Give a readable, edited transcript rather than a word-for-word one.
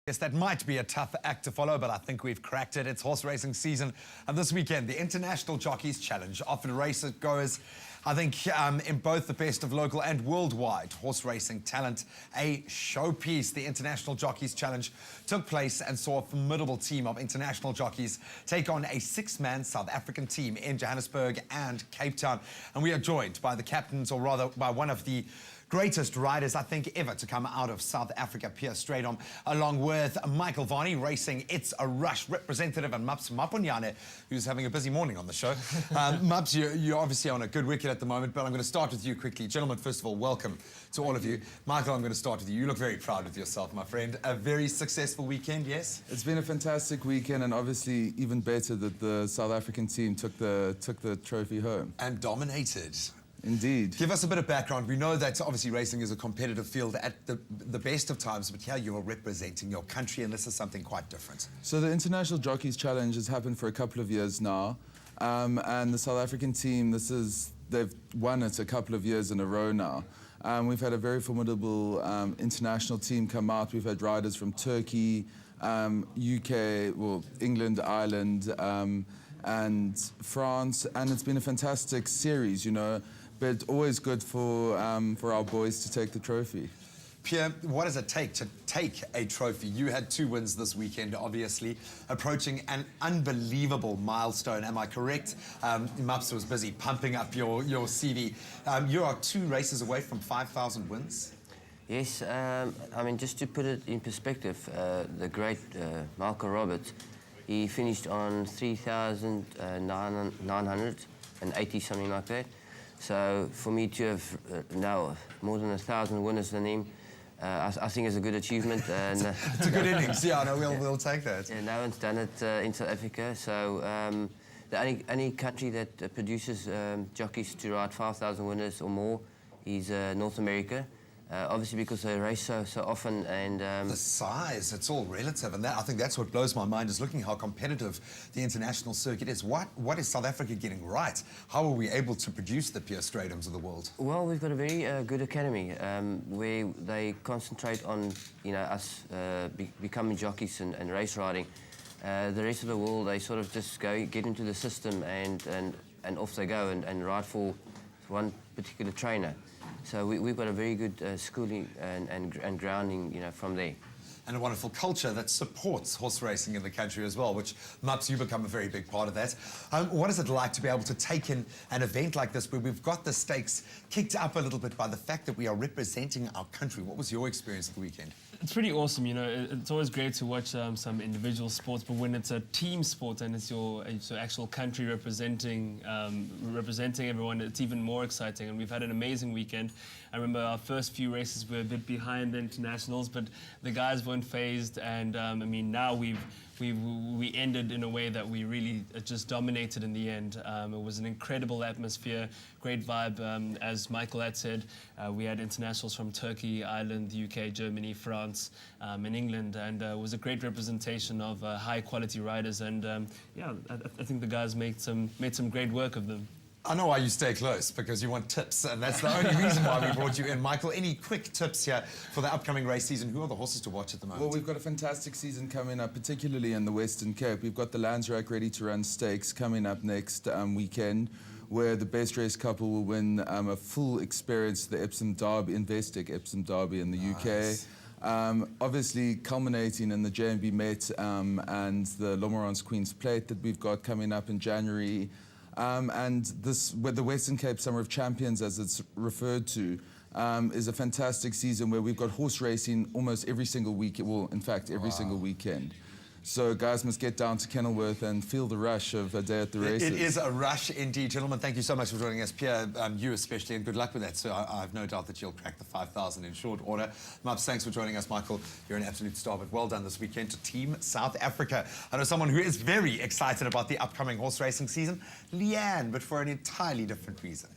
Yes, that might be a tough act to follow, but I think we've cracked it. It's horse racing season, and this weekend, the International Jockeys Challenge offered racegoers, I think, in both the best of local and worldwide horse racing talent, a showpiece. The International Jockeys Challenge took place and saw a formidable team of international jockeys take on a six-man South African team in Johannesburg and Cape Town. And we are joined by the captains, or rather by one of the greatest riders, I think, ever to come out of South Africa, Pierre Strydom, along with Michael Varney, racing It's a Rush representative, and Maps Maponyane, who's having a busy morning on the show. Maps, you're obviously on a good wicket at the moment, but I'm going to start with you quickly. Gentlemen, first of all, welcome to all of you. Michael, I'm going to start with you. You look very proud of yourself, my friend. A very successful weekend, yes? It's been a fantastic weekend, and obviously even better that the South African team took the trophy home. And dominated. Indeed. Give us a bit of background. We know that obviously racing is a competitive field at the best of times, but here you are representing your country, and this is something quite different. So the International Jockeys Challenge has happened for a couple of years now, and the South African team, they've won it a couple of years in a row now. We've had a very formidable international team come out. We've had riders from Turkey, UK, well, England, Ireland, and France, and it's been a fantastic series, you know, but always good for our boys to take the trophy. Pierre, what does it take to take a trophy? You had 2 wins this weekend, obviously, approaching an unbelievable milestone. Am I correct? Maps was busy pumping up your CV. You are 2 races away from 5,000 wins. Yes, I mean, just to put it in perspective, the great Malcolm Roberts, he finished on 3,980, something like that. So for me to have now more than 1,000 winners than him, I think is a good achievement. And, it's a good innings, yeah, no, we'll take that. Yeah, no one's done it in South Africa. So the only country that produces jockeys to ride 5,000 winners or more is North America. Obviously because they race so often, and the size, it's all relative, and I think that's what blows my mind, is looking how competitive the international circuit is. What is South Africa getting right? How are we able to produce the Pierre Strydoms of the world? Well, we've got a very good academy where they concentrate on, you know, us becoming jockeys and race riding. The rest of the world, they sort of just get into the system and off they go and ride for one particular trainer. So we've got a very good schooling and grounding, you know, from there. And a wonderful culture that supports horse racing in the country as well, which, Maps, you become a very big part of that. What is it like to be able to take in an event like this, where we've got the stakes kicked up a little bit by the fact that we are representing our country? What was your experience at the weekend? It's pretty awesome, you know. It's always great to watch some individual sports, but when it's a team sport and it's your actual country representing everyone, it's even more exciting. And we've had an amazing weekend. I remember our first few races were a bit behind the internationals, but the guys weren't phased, and I mean, now we ended in a way that we really just dominated in the end. It was an incredible atmosphere, great vibe. As Michael had said, we had internationals from Turkey, Ireland, the UK, Germany, France, and England, and it was a great representation of high-quality riders. And yeah, I think the guys made some great work of them. I know why you stay close, because you want tips, and that's the only reason why we brought you in. Michael, any quick tips here for the upcoming race season? Who are the horses to watch at the moment? Well, we've got a fantastic season coming up, particularly in the Western Cape. We've got the Landsrack Ready to Run Stakes coming up next weekend, where the best race couple will win a full experience, the Epsom Derby, Investec Epsom Derby in the UK. Obviously culminating in the JMB Met and the Lomorance Queen's Plate that we've got coming up in January. And this, with the Western Cape Summer of Champions, as it's referred to, is a fantastic season where we've got horse racing almost every single week, well, in fact, every single weekend. So guys must get down to Kenilworth and feel the rush of a day at the races. It is a rush indeed. Gentlemen, thank you so much for joining us. Pierre, you especially, and good luck with that. So I have no doubt that you'll crack the 5,000 in short order. Maps, thanks for joining us. Michael, you're an absolute star, but well done this weekend to Team South Africa. I know someone who is very excited about the upcoming horse racing season, Leigh-anne, but for an entirely different reason.